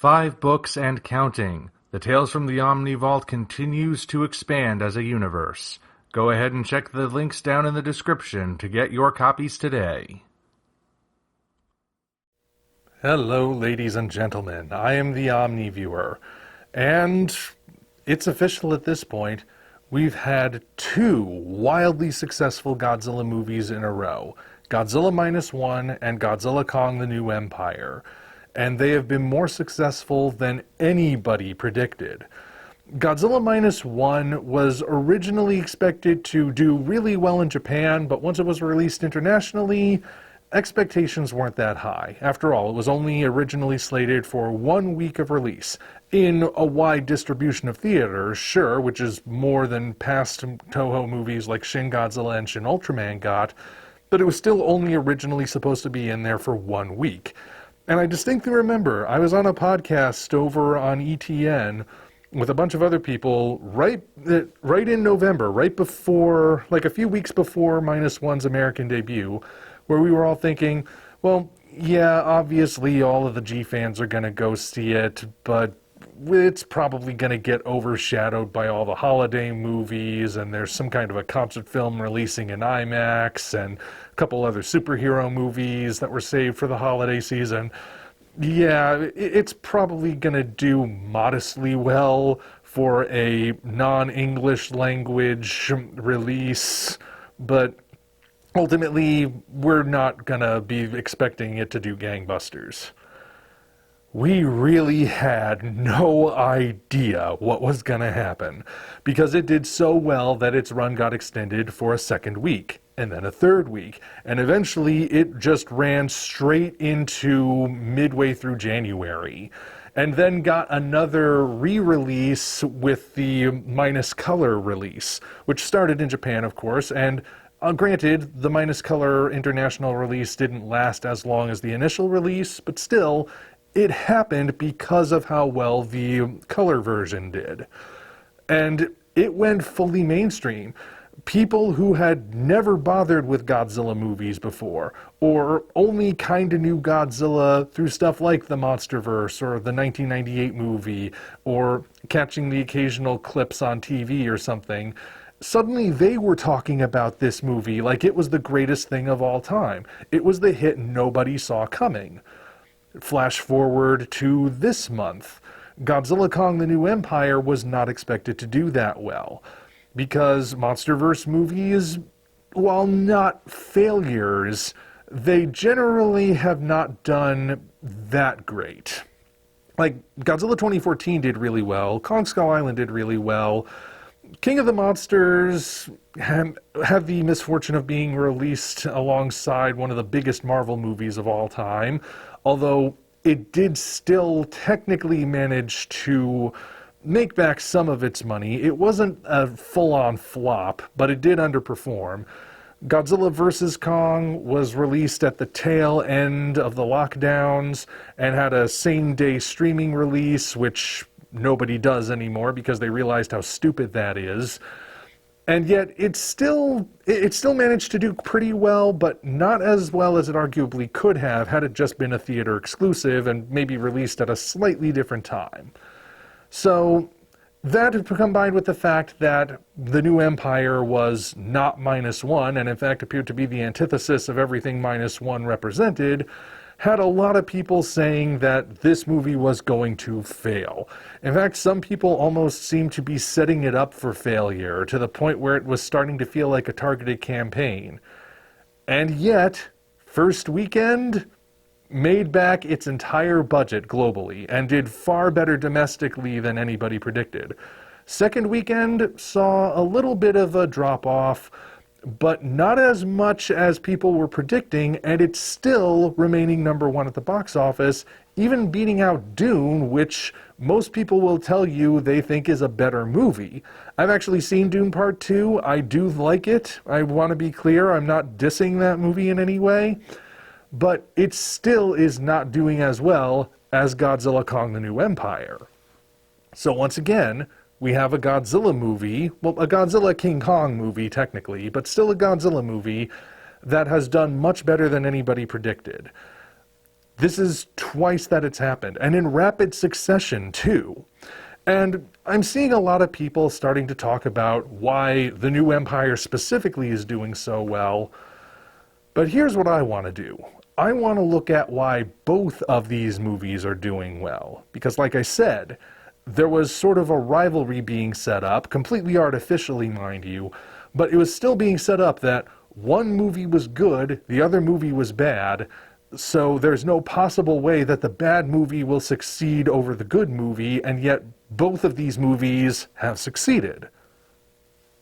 5 books and counting. The Tales from the Omni Vault continues to expand as a universe. Go ahead and check the links down in the description to get your copies today. Hello, ladies and gentlemen. I am the Omni Viewer, and it's official at this point. We've had 2 wildly successful Godzilla movies in a row. Godzilla -1 and Godzilla Kong: The New Empire. And they have been more successful than anybody predicted. Godzilla -1 was originally expected to do really well in Japan, but once it was released internationally, expectations weren't that high. After all, it was only originally slated for 1 week of release. In a wide distribution of theaters, sure, which is more than past Toho movies like Shin Godzilla and Shin Ultraman got, but it was still only originally supposed to be in there for 1 week. And I distinctly remember I was on a podcast over on ETN with a bunch of other people right in November, right before, like a few weeks before -1's American debut, where we were all thinking, well, yeah, obviously all of the G fans are going to go see it, but it's probably going to get overshadowed by all the holiday movies, and there's some kind of a concert film releasing in IMAX, and a couple other superhero movies that were saved for the holiday season. Yeah, it's probably going to do modestly well for a non-English language release, but ultimately, we're not going to be expecting it to do gangbusters. We really had no idea what was going to happen, because it did so well that its run got extended for a second week, and then a third week, and eventually it just ran straight into midway through January, and then got another re-release with the minus color release, which started in Japan, of course, and granted, the minus color international release didn't last as long as the initial release, but still, it happened because of how well the color version did. And it went fully mainstream. People who had never bothered with Godzilla movies before, or only kinda knew Godzilla through stuff like the monsterverse or the 1998 movie, or catching the occasional clips on TV or something, suddenly they were talking about this movie like it was the greatest thing of all time. It was the hit nobody saw coming. Flash forward to this month. Godzilla Kong: The New Empire was not expected to do that well, because monsterverse movies, while not failures, they generally have not done that great. Like, Godzilla 2014 did really well, Kong Skull Island did really well, King of the Monsters have the misfortune of being released alongside one of the biggest Marvel movies of all time, although it did still technically manage to make back some of its money. It wasn't a full-on flop, but it did underperform. Godzilla vs. Kong was released at the tail end of the lockdowns and had a same-day streaming release, which nobody does anymore because they realized how stupid that is. And yet it still managed to do pretty well, but not as well as it arguably could have had it just been a theater exclusive and maybe released at a slightly different time. So that combined with the fact that The New Empire was not -1 and in fact appeared to be the antithesis of everything -1 represented, had a lot of people saying that this movie was going to fail. In fact, some people almost seemed to be setting it up for failure, to the point where it was starting to feel like a targeted campaign. And yet, first weekend made back its entire budget globally, and did far better domestically than anybody predicted. Second weekend saw a little bit of a drop-off, but not as much as people were predicting, and it's still remaining #1 at the box office, even beating out Dune, which most people will tell you they think is a better movie. I've actually seen Dune Part 2. I do like it. I want to be clear, I'm not dissing that movie in any way, but it still is not doing as well as Godzilla Kong: The New Empire. So once again, we have a Godzilla movie, well, a Godzilla King Kong movie technically, but still a Godzilla movie that has done much better than anybody predicted. This is twice that it's happened, and in rapid succession, too. And I'm seeing a lot of people starting to talk about why the new Empire specifically is doing so well. But here's what I want to do. I want to look at why both of these movies are doing well. Because like I said, there was sort of a rivalry being set up, completely artificially, mind you, but it was still being set up that one movie was good, the other movie was bad, so there's no possible way that the bad movie will succeed over the good movie, and yet both of these movies have succeeded.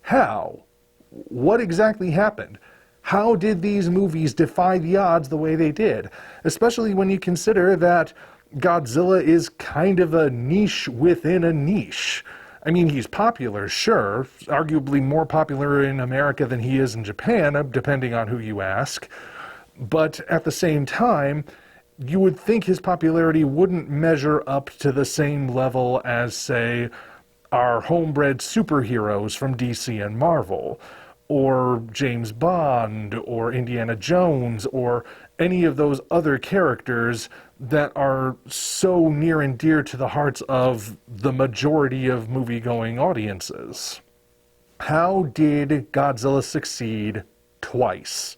How? What exactly happened? How did these movies defy the odds the way they did? Especially when you consider that Godzilla is kind of a niche within a niche. I mean, he's popular, sure, arguably more popular in America than he is in Japan, depending on who you ask. But at the same time, you would think his popularity wouldn't measure up to the same level as, say, our homebred superheroes from DC and Marvel, or James Bond, or Indiana Jones, or any of those other characters that are so near and dear to the hearts of the majority of movie-going audiences. How did Godzilla succeed twice?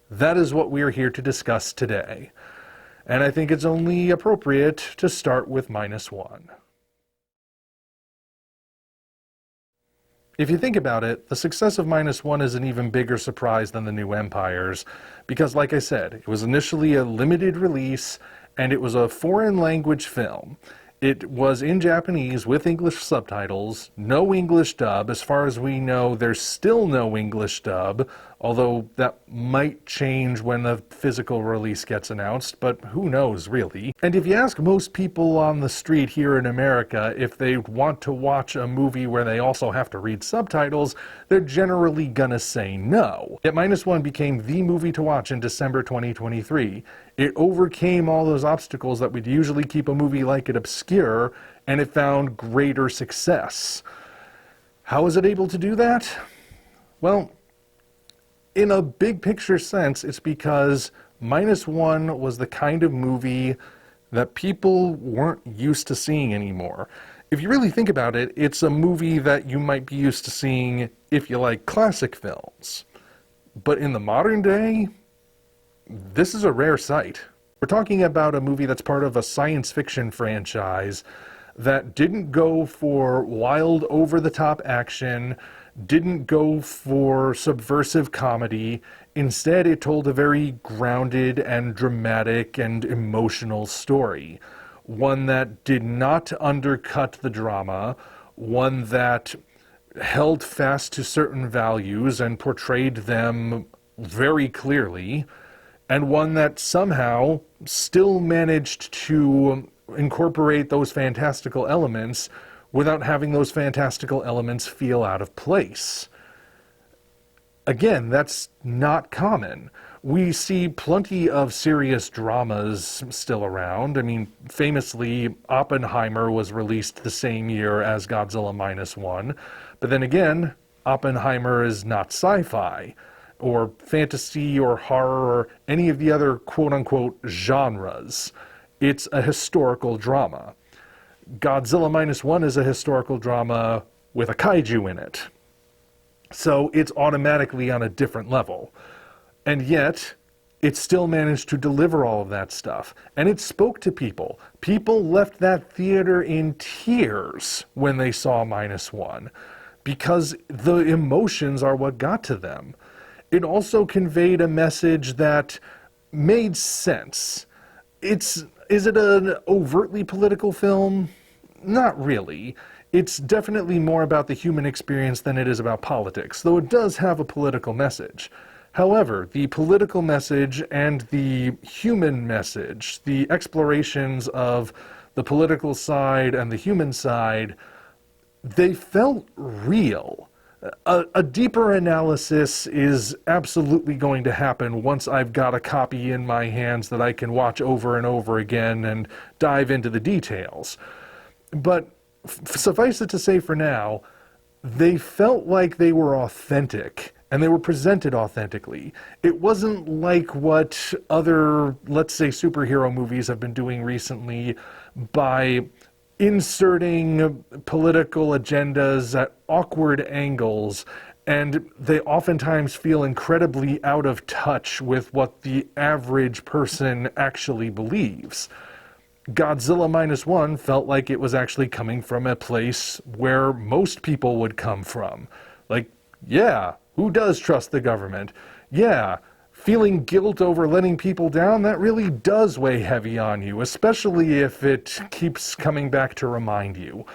That is what we are here to discuss today. And I think it's only appropriate to start with -1. If you think about it, the success of -1 is an even bigger surprise than the New Empires, because like I said, it was initially a limited release, and it was a foreign language film. It was in Japanese with English subtitles, no English dub. As far as we know, there's still no English dub, although that might change when the physical release gets announced, but who knows, really. And if you ask most people on the street here in America if they want to watch a movie where they also have to read subtitles, they're generally gonna say no. Yet -1 became the movie to watch in December 2023. It overcame all those obstacles that would usually keep a movie like it obscure, and it found greater success. How was it able to do that? Well, in a big picture sense, it's because -1 was the kind of movie that people weren't used to seeing anymore. If you really think about it, it's a movie that you might be used to seeing if you like classic films. But in the modern day, this is a rare sight. We're talking about a movie that's part of a science fiction franchise that didn't go for wild, over-the-top action, didn't go for subversive comedy. Instead, it told a very grounded and dramatic and emotional story. One that did not undercut the drama, one that held fast to certain values and portrayed them very clearly, and one that somehow still managed to incorporate those fantastical elements without having those fantastical elements feel out of place. Again, that's not common. We see plenty of serious dramas still around. I mean, famously, Oppenheimer was released the same year as Godzilla -1. But then again, Oppenheimer is not sci-fi, or fantasy, or horror, or any of the other quote-unquote genres. It's a historical drama. Godzilla -1 is a historical drama with a kaiju in it. So it's automatically on a different level. And yet, it still managed to deliver all of that stuff. And it spoke to people. People left that theater in tears when they saw -1, because the emotions are what got to them. It also conveyed a message that made sense. Is it an overtly political film? Not really. It's definitely more about the human experience than it is about politics, though it does have a political message. However, the political message and the human message, the explorations of the political side and the human side, they felt real. A deeper analysis is absolutely going to happen once I've got a copy in my hands that I can watch over and over again and dive into the details. But suffice it to say for now, they felt like they were authentic and they were presented authentically. It wasn't like what other, let's say, superhero movies have been doing recently by inserting political agendas at awkward angles, and they oftentimes feel incredibly out of touch with what the average person actually believes. Godzilla Minus One felt like it was actually coming from a place where most people would come from. Like, yeah, who does trust the government? Yeah, feeling guilt over letting people down, that really does weigh heavy on you, especially if it keeps coming back to remind you.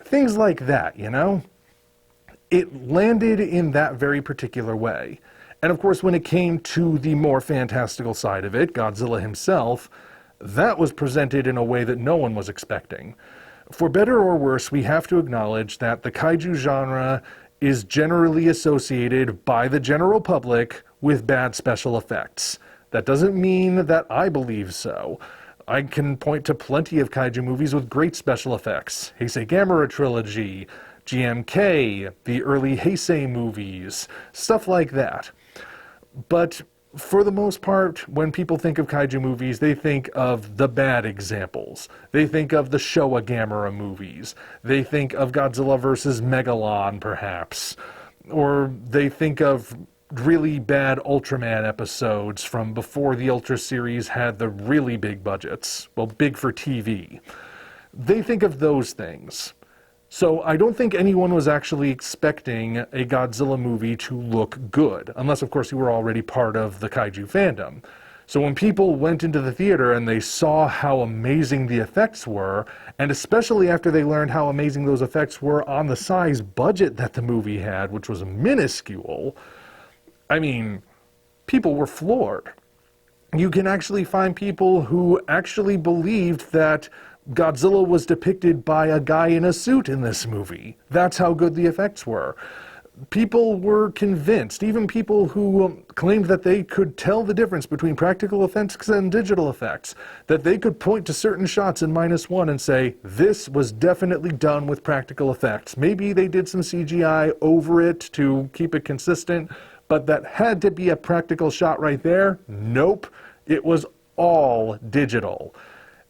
Things like that, you know? It landed in that very particular way. And of course, when it came to the more fantastical side of it, Godzilla himself, that was presented in a way that no one was expecting. For better or worse, we have to acknowledge that the kaiju genre is generally associated by the general public with bad special effects. That doesn't mean that I believe so. I can point to plenty of kaiju movies with great special effects. Heisei Gamera trilogy, GMK, the early Heisei movies, stuff like that. But for the most part, when people think of kaiju movies, they think of the bad examples. They think of the Showa Gamera movies. They think of Godzilla vs. Megalon, perhaps. Or they think of really bad Ultraman episodes from before the Ultra series had the really big budgets. Well, big for TV. They think of those things. So I don't think anyone was actually expecting a Godzilla movie to look good, unless of course you were already part of the kaiju fandom. So when people went into the theater and they saw how amazing the effects were, and especially after they learned how amazing those effects were on the size budget that the movie had, which was minuscule, I mean, people were floored. You can actually find people who actually believed that Godzilla was depicted by a guy in a suit in this movie. That's how good the effects were. People were convinced, even people who claimed that they could tell the difference between practical effects and digital effects, that they could point to certain shots in Minus One and say, this was definitely done with practical effects. Maybe they did some CGI over it to keep it consistent, but that had to be a practical shot right there. Nope, it was all digital.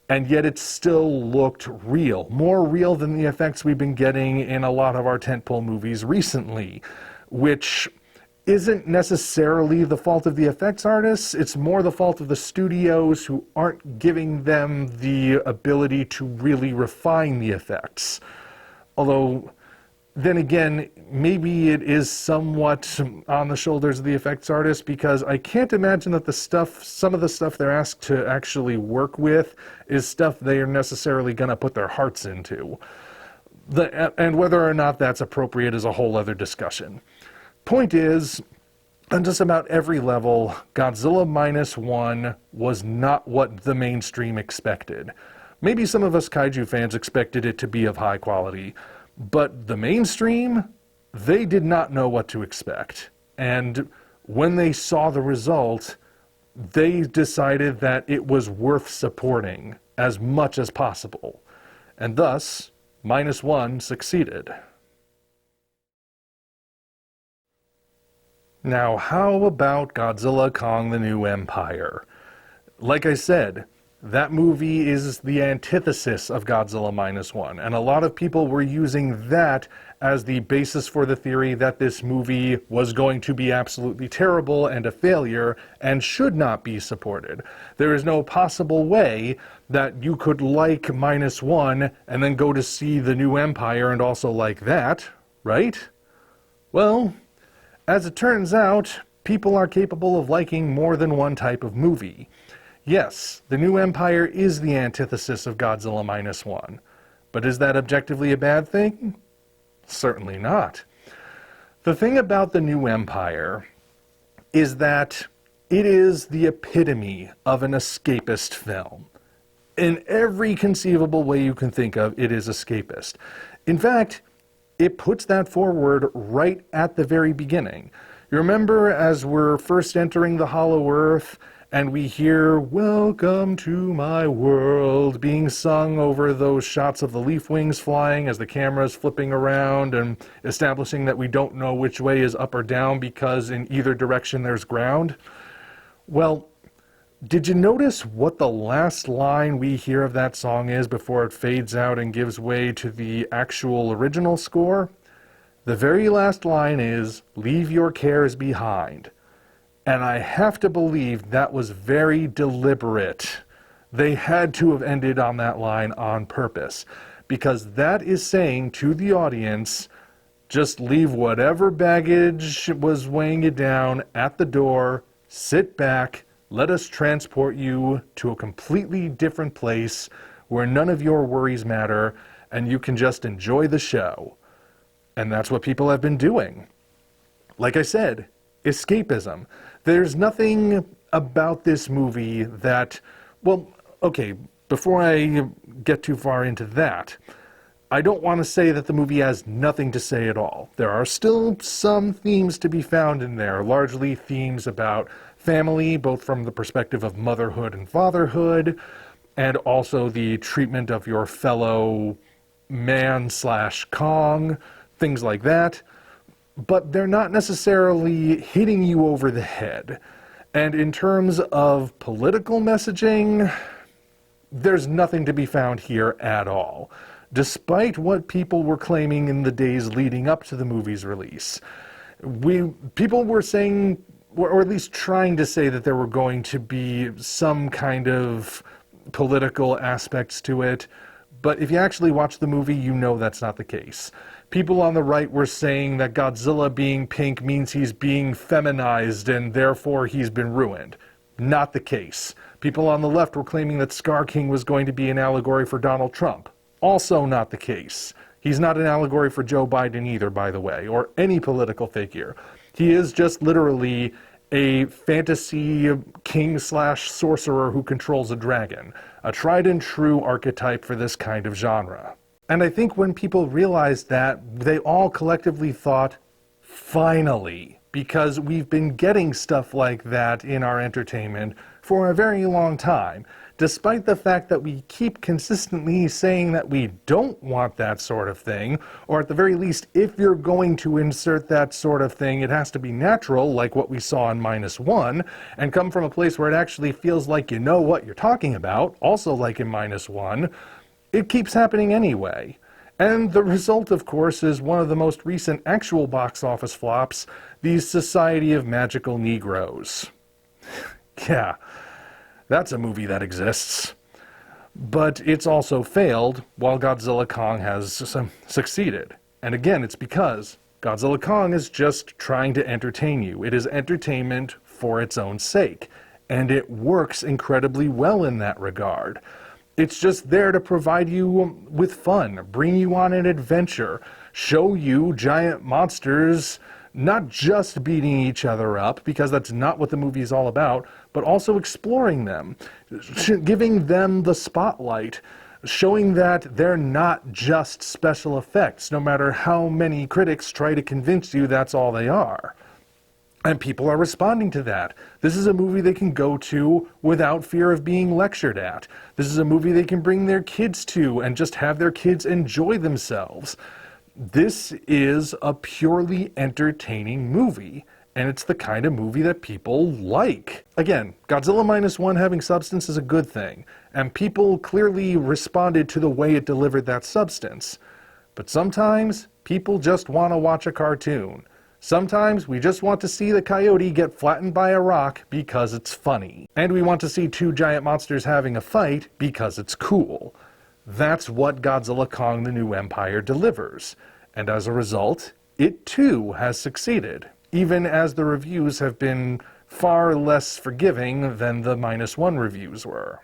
And yet it still looked real, more real than the effects we've been getting in a lot of our tentpole movies recently, which isn't necessarily the fault of the effects artists. It's more the fault of the studios who aren't giving them the ability to really refine the effects. Although, then again, maybe it is somewhat on the shoulders of the effects artists, because I can't imagine that some of the stuff they're asked to actually work with is stuff they are necessarily going to put their hearts into. And whether or not that's appropriate is a whole other discussion. Point is, on just about every level, Godzilla Minus One was not what the mainstream expected. Maybe some of us kaiju fans expected it to be of high quality, but the mainstream, they did not know what to expect. And when they saw the result, they decided that it was worth supporting as much as possible. And thus, Minus One succeeded. Now, how about Godzilla Kong the New Empire? Like I said, that movie is the antithesis of Godzilla Minus One, and a lot of people were using that as the basis for the theory that this movie was going to be absolutely terrible and a failure and should not be supported. There is no possible way that you could like Minus One and then go to see The New Empire and also like that, right? Well, as it turns out, people are capable of liking more than one type of movie. Yes, The New Empire is the antithesis of Godzilla Minus One. But is that objectively a bad thing? Certainly not. The thing about The New Empire is that it is the epitome of an escapist film. In every conceivable way you can think of, it is escapist. In fact, it puts that forward right at the very beginning. You remember as we're first entering the Hollow Earth, and we hear "Welcome to my world" being sung over those shots of the leaf wings flying as the camera's flipping around and establishing that we don't know which way is up or down because in either direction there's ground. Well, did you notice what the last line we hear of that song is before it fades out and gives way to the actual original score? The very last line is, "Leave your cares behind." And I have to believe that was very deliberate. They had to have ended on that line on purpose, because that is saying to the audience, just leave whatever baggage was weighing you down at the door, sit back, let us transport you to a completely different place where none of your worries matter and you can just enjoy the show. And that's what people have been doing. Like I said, escapism. There's nothing about this movie that, well, okay, before I get too far into that, I don't want to say that the movie has nothing to say at all. There are still some themes to be found in there, largely themes about family, both from the perspective of motherhood and fatherhood, and also the treatment of your fellow man/Kong, things like that. But they're not necessarily hitting you over the head. And in terms of political messaging, there's nothing to be found here at all, despite what people were claiming in the days leading up to the movie's release. People were saying, or at least trying to say, that there were going to be some kind of political aspects to it, but if you actually watch the movie, you know that's not the case. People on the right were saying that Godzilla being pink means he's being feminized and therefore he's been ruined. Not the case. People on the left were claiming that Scar King was going to be an allegory for Donald Trump. Also not the case. He's not an allegory for Joe Biden either, by the way, or any political figure. He is just literally a fantasy king/sorcerer who controls a dragon, a tried and true archetype for this kind of genre. And I think when people realized that, they all collectively thought, finally, because we've been getting stuff like that in our entertainment for a very long time, despite the fact that we keep consistently saying that we don't want that sort of thing, or at the very least, if you're going to insert that sort of thing, it has to be natural, like what we saw in -1, and come from a place where it actually feels like you know what you're talking about, also like in -1, it keeps happening anyway. And the result, of course, is one of the most recent actual box office flops, the Society of Magical Negroes. Yeah. That's a movie that exists. But it's also failed, while Godzilla Kong has succeeded. And again, it's because Godzilla Kong is just trying to entertain you. It is entertainment for its own sake. And it works incredibly well in that regard. It's just there to provide you with fun, bring you on an adventure, show you giant monsters not just beating each other up, because that's not what the movie is all about, but also exploring them, giving them the spotlight, showing that they're not just special effects, no matter how many critics try to convince you that's all they are. And people are responding to that. This is a movie they can go to without fear of being lectured at. This is a movie they can bring their kids to and just have their kids enjoy themselves. This is a purely entertaining movie, and it's the kind of movie that people like. Again, Godzilla -1 having substance is a good thing, and people clearly responded to the way it delivered that substance. But sometimes, people just want to watch a cartoon. Sometimes we just want to see the coyote get flattened by a rock because it's funny. And we want to see two giant monsters having a fight because it's cool. That's what Godzilla Kong: The New Empire delivers. And as a result, it too has succeeded, even as the reviews have been far less forgiving than the -1 reviews were.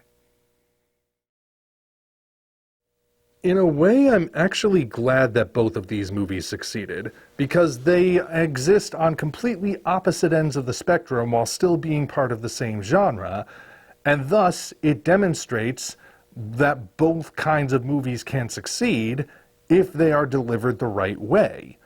In a way, I'm actually glad that both of these movies succeeded, because they exist on completely opposite ends of the spectrum while still being part of the same genre, and thus it demonstrates that both kinds of movies can succeed if they are delivered the right way.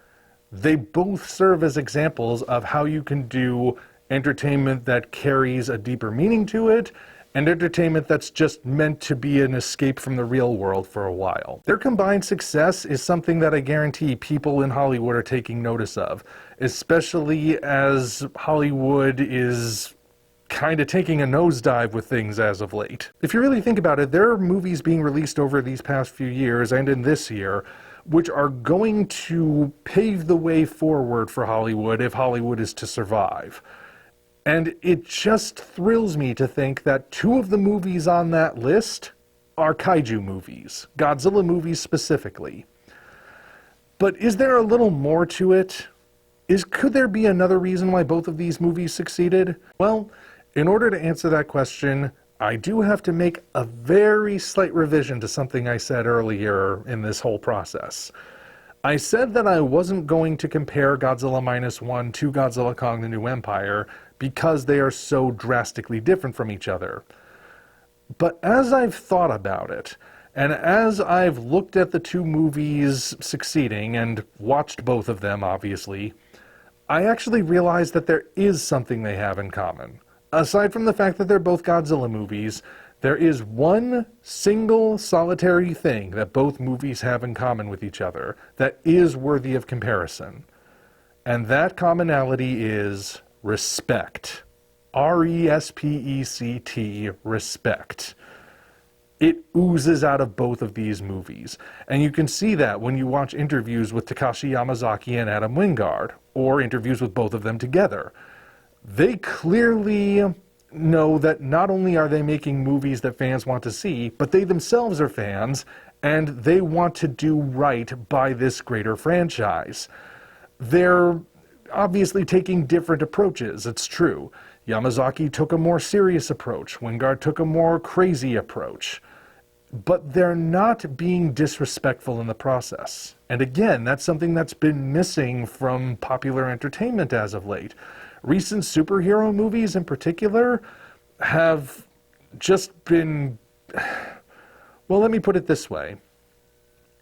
They both serve as examples of how you can do entertainment that carries a deeper meaning to it, and entertainment that's just meant to be an escape from the real world for a while. Their combined success is something that I guarantee people in Hollywood are taking notice of, especially as Hollywood is kind of taking a nosedive with things as of late. If you really think about it, there are movies being released over these past few years and in this year which are going to pave the way forward for Hollywood if Hollywood is to survive. And it just thrills me to think that two of the movies on that list are kaiju movies, Godzilla movies specifically. But is there a little more to it? Could there be another reason why both of these movies succeeded? Well, in order to answer that question, I do have to make a very slight revision to something I said earlier in this whole process. I said that I wasn't going to compare Godzilla Minus One to Godzilla Kong: The New Empire because they are so drastically different from each other. But as I've thought about it, and as I've looked at the two movies succeeding and watched both of them, obviously, I actually realized that there is something they have in common. Aside from the fact that they're both Godzilla movies, there is one single solitary thing that both movies have in common with each other that is worthy of comparison. And that commonality is respect. R-E-S-P-E-C-T, respect. It oozes out of both of these movies. And you can see that when you watch interviews with Takashi Yamazaki and Adam Wingard, or interviews with both of them together. They clearly know that not only are they making movies that fans want to see, but they themselves are fans, and they want to do right by this greater franchise. They're obviously taking different approaches, it's true. Yamazaki took a more serious approach, Wingard took a more crazy approach. But they're not being disrespectful in the process. And again, that's something that's been missing from popular entertainment as of late. Recent superhero movies in particular have just been, well, let me put it this way.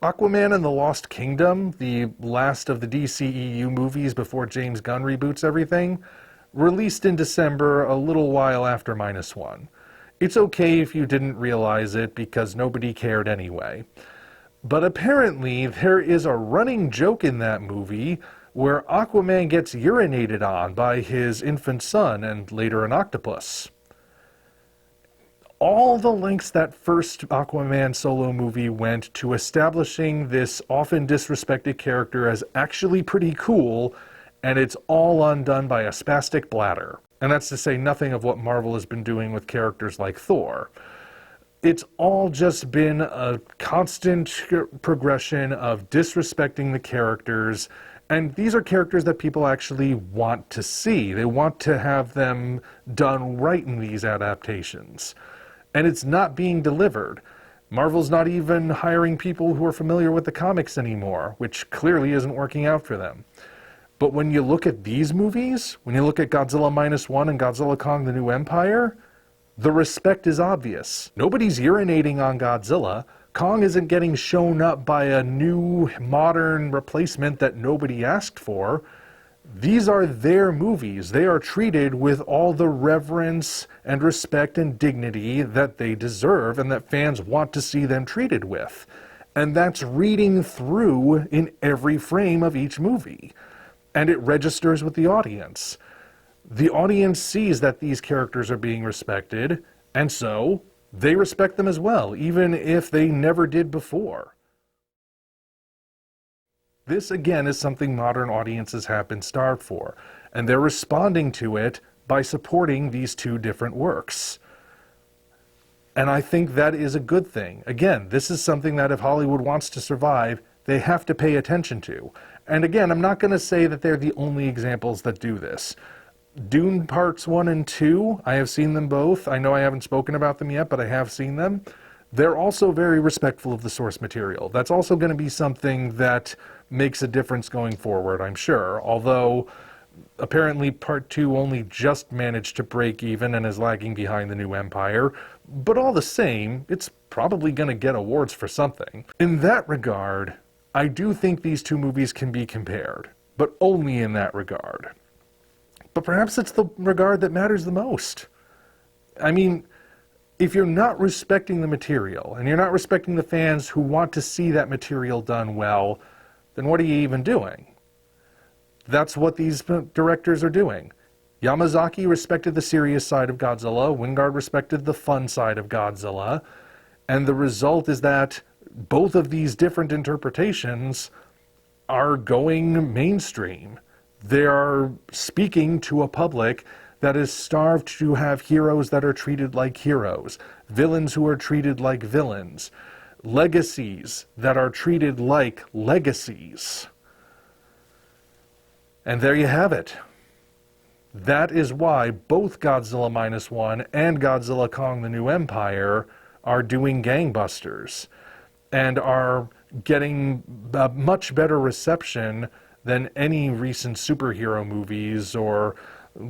Aquaman and the Lost Kingdom, the last of the DCEU movies before James Gunn reboots everything, released in December, a little while after Minus One. It's okay if you didn't realize it because nobody cared anyway. But apparently there is a running joke in that movie where Aquaman gets urinated on by his infant son and later an octopus. All the lengths that first Aquaman solo movie went to establishing this often disrespected character as actually pretty cool, and it's all undone by a spastic bladder. And that's to say nothing of what Marvel has been doing with characters like Thor. It's all just been a constant progression of disrespecting the characters, and these are characters that people actually want to see. They want to have them done right in these adaptations. And it's not being delivered. Marvel's not even hiring people who are familiar with the comics anymore, which clearly isn't working out for them. But when you look at these movies, when you look at Godzilla Minus One and Godzilla Kong: The New Empire, the respect is obvious. Nobody's urinating on Godzilla. Kong isn't getting shown up by a new, modern replacement that nobody asked for. These are their movies. They are treated with all the reverence and respect and dignity that they deserve and that fans want to see them treated with. And that's reading through in every frame of each movie. And it registers with the audience. The audience sees that these characters are being respected, and so they respect them as well, even if they never did before. This, again, is something modern audiences have been starved for, and they're responding to it by supporting these two different works. And I think that is a good thing. Again, this is something that if Hollywood wants to survive, they have to pay attention to. And again, I'm not going to say that they're the only examples that do this. Dune Parts 1 and 2, I have seen them both. I know I haven't spoken about them yet, but I have seen them. They're also very respectful of the source material. That's also going to be something that makes a difference going forward, I'm sure. Although, apparently Part 2 only just managed to break even and is lagging behind The New Empire. But all the same, it's probably going to get awards for something. In that regard, I do think these two movies can be compared, but only in that regard. but perhaps it's the regard that matters the most. I mean, if you're not respecting the material, and you're not respecting the fans who want to see that material done well, then what are you even doing? That's what these directors are doing. Yamazaki respected the serious side of Godzilla, Wingard respected the fun side of Godzilla, and the result is that both of these different interpretations are going mainstream. They are speaking to a public that is starved to have heroes that are treated like heroes, villains who are treated like villains, legacies that are treated like legacies. And there you have it. That is why both Godzilla Minus One and Godzilla Kong the New Empire are doing gangbusters and are getting a much better reception than any recent superhero movies or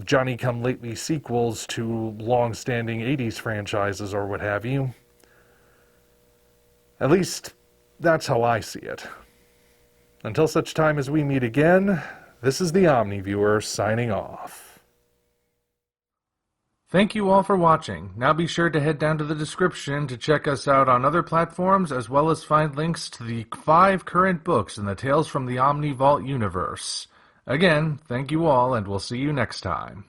Johnny-come-lately sequels to long-standing 80s franchises or what have you. At least, that's how I see it. Until such time as we meet again, this is the Omni Viewer signing off. Thank you all for watching. Now be sure to head down to the description to check us out on other platforms, as well as find links to the 5 current books in the Tales from the Omni Vault universe. Again, thank you all, and we'll see you next time.